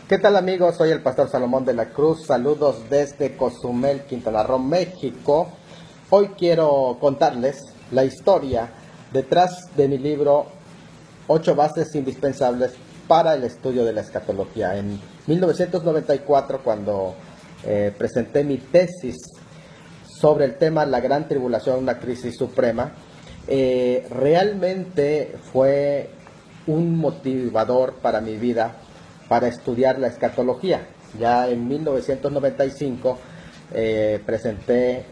¿Qué tal amigos? Soy el pastor Salomón de la Cruz. Saludos desde Cozumel, Quintana Roo, México. Hoy quiero contarles la historia detrás de mi libro 8 bases indispensables para el estudio de la escatología. En 1994, cuando presenté mi tesis sobre el tema La Gran Tribulación, una crisis suprema, realmente fue un motivador para mi vida para estudiar la escatología. Ya en 1995 presenté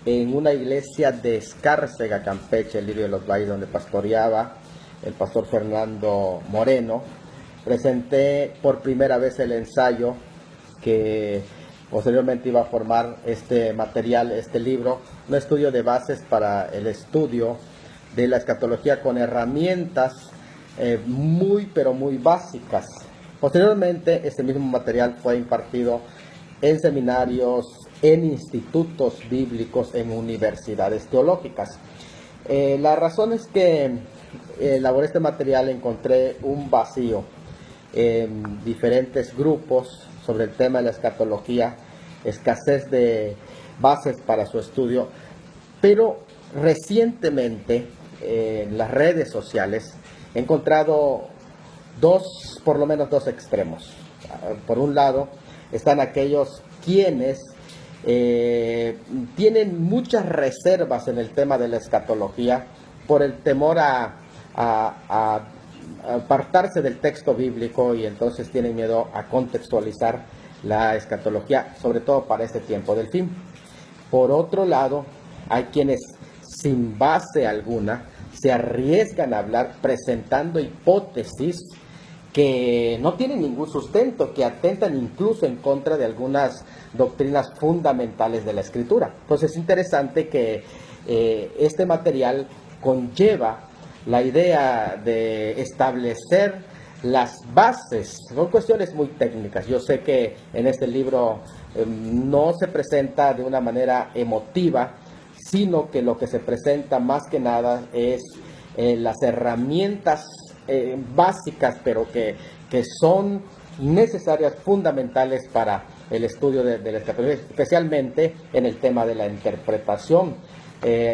en una iglesia de Escárcega, Campeche, el Lirio de los Valles, donde pastoreaba el pastor Fernando Moreno. Presenté por primera vez el ensayo que posteriormente iba a formar este material, este libro, un estudio de bases para el estudio de la escatología con herramientas muy básicas. Posteriormente, este mismo material fue impartido en seminarios, en institutos bíblicos, en universidades teológicas. La razón es que elaboré este material, encontré un vacío en diferentes grupos sobre el tema de la escatología, escasez de bases para su estudio, pero recientemente en las redes sociales he encontrado por lo menos dos extremos. Por un lado están aquellos quienes tienen muchas reservas en el tema de la escatología por el temor a apartarse del texto bíblico, y entonces tienen miedo a contextualizar la escatología, sobre todo para este tiempo del fin. Por otro lado, hay quienes sin base alguna se arriesgan a hablar presentando hipótesis que no tienen ningún sustento, que atentan incluso en contra de algunas doctrinas fundamentales de la Escritura. Entonces es interesante que este material conlleva la idea de establecer las bases. Son cuestiones muy técnicas. Yo sé que en este libro no se presenta de una manera emotiva, sino que lo que se presenta más que nada es las herramientas básicas, pero que son necesarias, fundamentales para el estudio de la escatología, especialmente en el tema de la interpretación.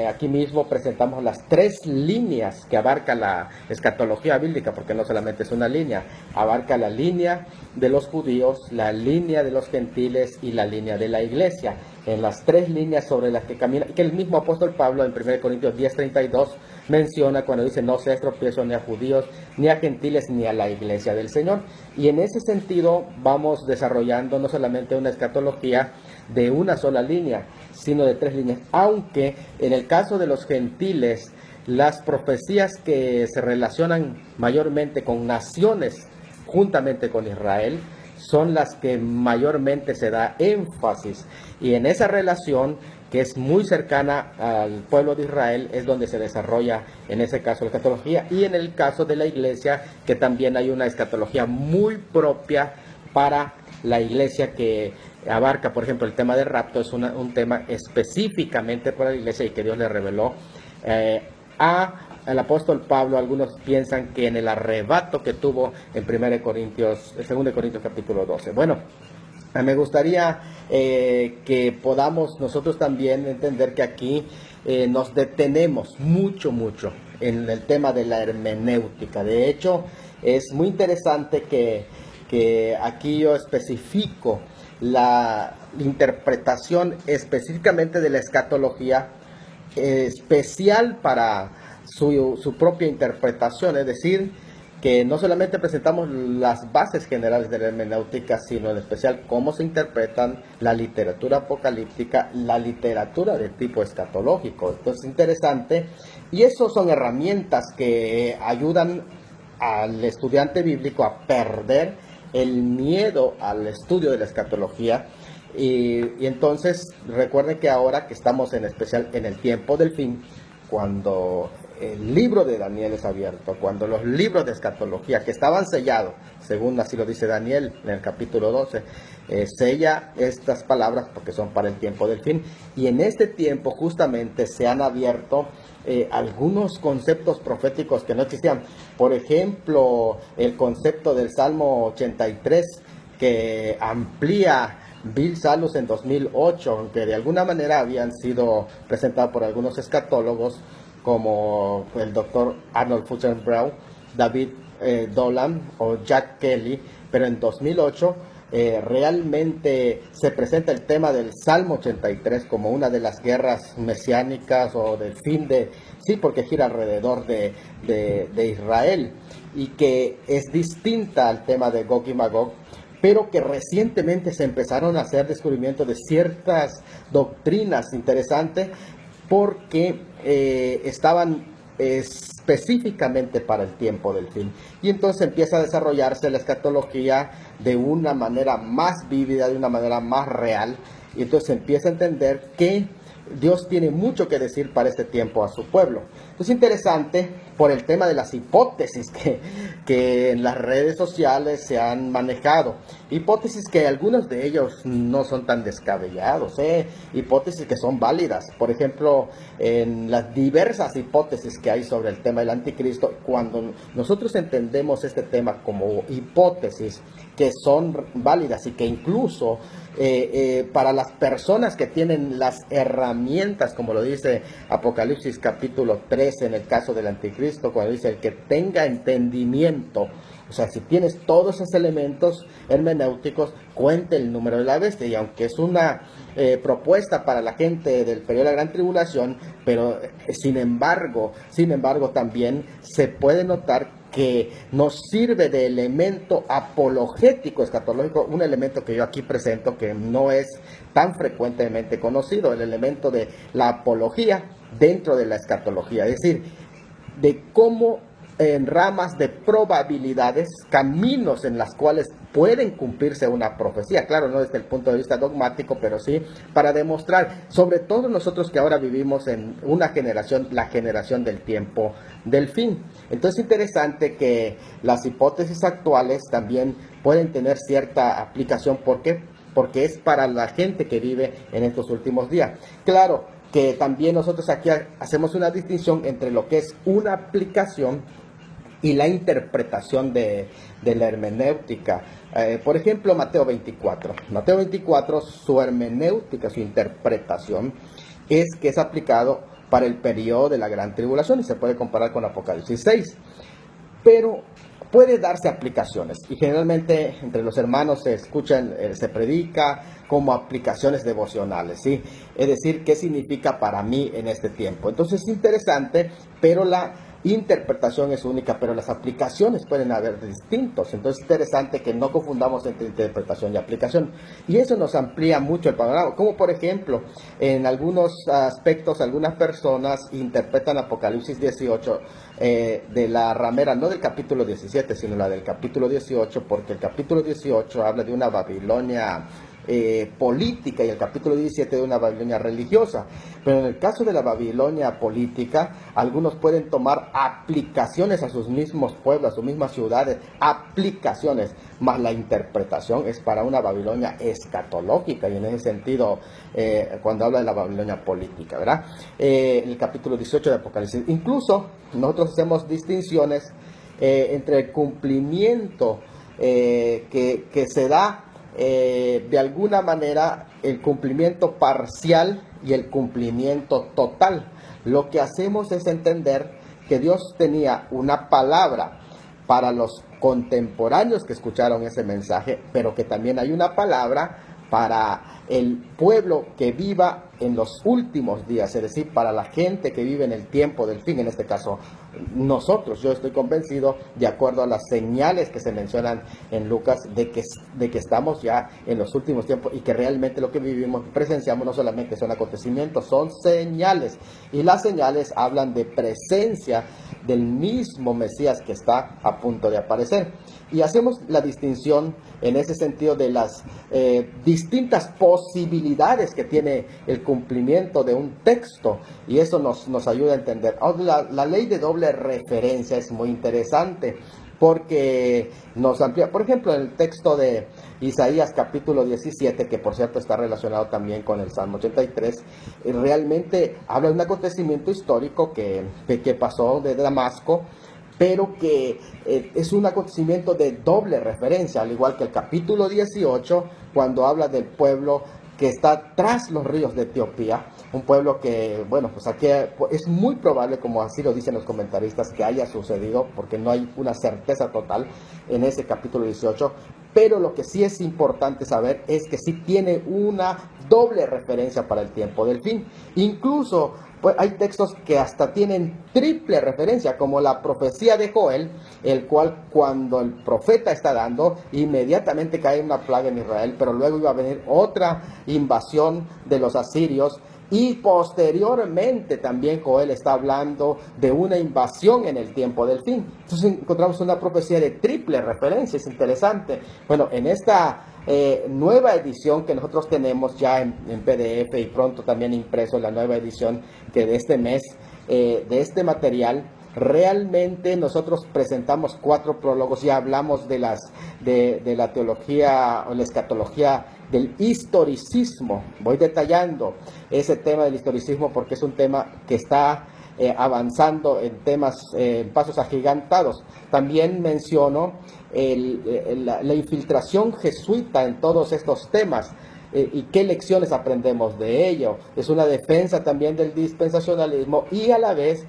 Aquí mismo presentamos las 3 líneas que abarca la escatología bíblica, porque no solamente es una línea, abarca la línea de los judíos, la línea de los gentiles y la línea de la iglesia. En las 3 líneas sobre las que camina, que el mismo apóstol Pablo en 1 Corintios 10:32 menciona cuando dice: no seas tropiezo ni a judíos, ni a gentiles, ni a la iglesia del Señor. Y en ese sentido vamos desarrollando no solamente una escatología de una sola línea, sino de 3 líneas, aunque en el caso de los gentiles, las profecías que se relacionan mayormente con naciones juntamente con Israel son las que mayormente se da énfasis, y en esa relación, que es muy cercana al pueblo de Israel, es donde se desarrolla en ese caso la escatología, y en el caso de la iglesia, que también hay una escatología muy propia para la iglesia, que abarca, por ejemplo, el tema del rapto. Es un tema específicamente para la iglesia y que Dios le reveló al apóstol Pablo. Algunos piensan que en el arrebato que tuvo en 2 Corintios capítulo 12. Bueno, me gustaría que podamos nosotros también entender que aquí nos detenemos mucho en el tema de la hermenéutica. De hecho, es muy interesante que aquí yo especifico la interpretación específicamente de la escatología, especial para su propia interpretación. Es decir, que no solamente presentamos las bases generales de la hermenéutica, sino en especial cómo se interpretan la literatura apocalíptica, la literatura de tipo escatológico. Entonces es interesante, y esas son herramientas que ayudan al estudiante bíblico a perder el miedo al estudio de la escatología. Y entonces recuerden que ahora que estamos en especial en el tiempo del fin, cuando el libro de Daniel es abierto, cuando los libros de escatología que estaban sellados, según así lo dice Daniel en el capítulo 12, sella estas palabras porque son para el tiempo del fin, y en este tiempo justamente se han abierto algunos conceptos proféticos que no existían. Por ejemplo, el concepto del Salmo 83, que amplía Bill Salus en 2008, aunque de alguna manera habían sido presentados por algunos escatólogos como el doctor Arnold Fuchsenbrough, David Dolan o Jack Kelly, pero en 2008 realmente se presenta el tema del Salmo 83 como una de las guerras mesiánicas o del fin de, sí, porque gira alrededor de Israel, y que es distinta al tema de Gog y Magog, pero que recientemente se empezaron a hacer descubrimientos de ciertas doctrinas interesantes porque estaban específicamente para el tiempo del fin. Y entonces empieza a desarrollarse la escatología de una manera más vívida, de una manera más real, y entonces empieza a entender que Dios tiene mucho que decir para este tiempo a su pueblo. Es interesante por el tema de las hipótesis que en las redes sociales se han manejado. Hipótesis que algunos de ellos no son tan descabellados, hipótesis que son válidas. Por ejemplo, en las diversas hipótesis que hay sobre el tema del anticristo, cuando nosotros entendemos este tema como hipótesis que son válidas y que incluso para las personas que tienen las herramientas, como lo dice Apocalipsis capítulo 13 en el caso del anticristo, cuando dice el que tenga entendimiento, o sea, si tienes todos esos elementos hermenéuticos, cuente el número de la bestia. Y aunque es una propuesta para la gente del periodo de la gran tribulación, pero sin embargo también se puede notar que nos sirve de elemento apologético escatológico, un elemento que yo aquí presento que no es tan frecuentemente conocido, el elemento de la apología dentro de la escatología, es decir, de cómo en ramas de probabilidades, caminos en las cuales pueden cumplirse una profecía, claro, no desde el punto de vista dogmático, pero sí para demostrar, sobre todo nosotros que ahora vivimos en una generación, la generación del tiempo del fin. Entonces es interesante que las hipótesis actuales también pueden tener cierta aplicación. ¿Por qué? Porque es para la gente que vive en estos últimos días. Claro que también nosotros aquí hacemos una distinción entre lo que es una aplicación y la interpretación de la hermenéutica. Por ejemplo, Mateo 24. Mateo 24, su hermenéutica, su interpretación, es que es aplicado para el periodo de la gran tribulación y se puede comparar con Apocalipsis 6. Pero puede darse aplicaciones y generalmente entre los hermanos se escuchan, se predica como aplicaciones devocionales, ¿sí? Es decir, ¿qué significa para mí en este tiempo? Entonces es interesante, pero la interpretación es única, pero las aplicaciones pueden haber distintos. Entonces es interesante que no confundamos entre interpretación y aplicación. Y eso nos amplía mucho el panorama. Como por ejemplo, en algunos aspectos, algunas personas interpretan Apocalipsis 18 de la ramera, no del capítulo 17, sino la del capítulo 18, porque el capítulo 18 habla de una Babilonia política y el capítulo 17 de una Babilonia religiosa. Pero en el caso de la Babilonia política, algunos pueden tomar aplicaciones a sus mismos pueblos, a sus mismas ciudades, aplicaciones, más la interpretación es para una Babilonia escatológica, y en ese sentido, cuando habla de la Babilonia política, ¿verdad? El capítulo 18 de Apocalipsis. Incluso nosotros hacemos distinciones entre el cumplimiento que se da de alguna manera, el cumplimiento parcial y el cumplimiento total. Lo que hacemos es entender que Dios tenía una palabra para los contemporáneos que escucharon ese mensaje, pero que también hay una palabra para el pueblo que viva en los últimos días, es decir, para la gente que vive en el tiempo del fin, en este caso nosotros. Yo estoy convencido, de acuerdo a las señales que se mencionan en Lucas, de que estamos ya en los últimos tiempos y que realmente lo que vivimos, presenciamos, no solamente son acontecimientos, son señales, y las señales hablan de presencia del mismo Mesías que está a punto de aparecer. Y hacemos la distinción en ese sentido de las distintas posibilidades que tiene el cumplimiento de un texto, y eso nos ayuda a entender. La ley de doble referencia es muy interesante porque nos amplía. Por ejemplo, en el texto de Isaías capítulo 17, que por cierto está relacionado también con el Salmo 83, realmente habla de un acontecimiento histórico que pasó de Damasco, pero que es un acontecimiento de doble referencia, al igual que el capítulo 18, cuando habla del pueblo que está tras los ríos de Etiopía, un pueblo que, bueno, pues aquí es muy probable, como así lo dicen los comentaristas, que haya sucedido, porque no hay una certeza total en ese capítulo 18, pero lo que sí es importante saber es que sí tiene una doble referencia para el tiempo del fin. Incluso pues, hay textos que hasta tienen triple referencia, como la profecía de Joel, el cual cuando el profeta está dando, inmediatamente cae una plaga en Israel, pero luego iba a venir otra invasión de los asirios, y posteriormente también Joel está hablando de una invasión en el tiempo del fin. Entonces encontramos una profecía de triple referencia, es interesante. Bueno, en esta nueva edición que nosotros tenemos ya en PDF y pronto también impreso, la nueva edición que de este mes, de este material, realmente nosotros presentamos 4 prólogos y hablamos de la teología o la escatología del historicismo. Voy detallando ese tema del historicismo porque es un tema que está avanzando en temas, en pasos agigantados. También menciono la infiltración jesuita en todos estos temas. Y qué lecciones aprendemos de ello. Es una defensa también del dispensacionalismo y a la vez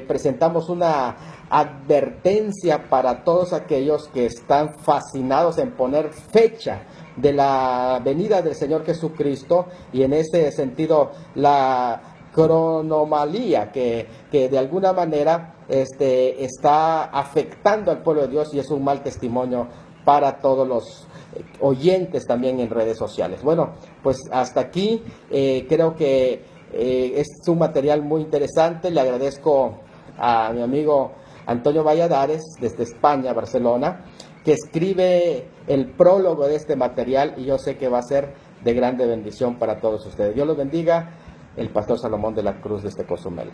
presentamos una advertencia para todos aquellos que están fascinados en poner fecha de la venida del Señor Jesucristo, y en ese sentido la cronomalía que de alguna manera está afectando al pueblo de Dios, y es un mal testimonio para todos los oyentes también en redes sociales. Bueno, pues hasta aquí creo que es un material muy interesante. Le agradezco a mi amigo Antonio Valladares desde España, Barcelona, que escribe el prólogo de este material, y yo sé que va a ser de grande bendición para todos ustedes. Dios los bendiga. El pastor Salomón de la Cruz desde Cozumel.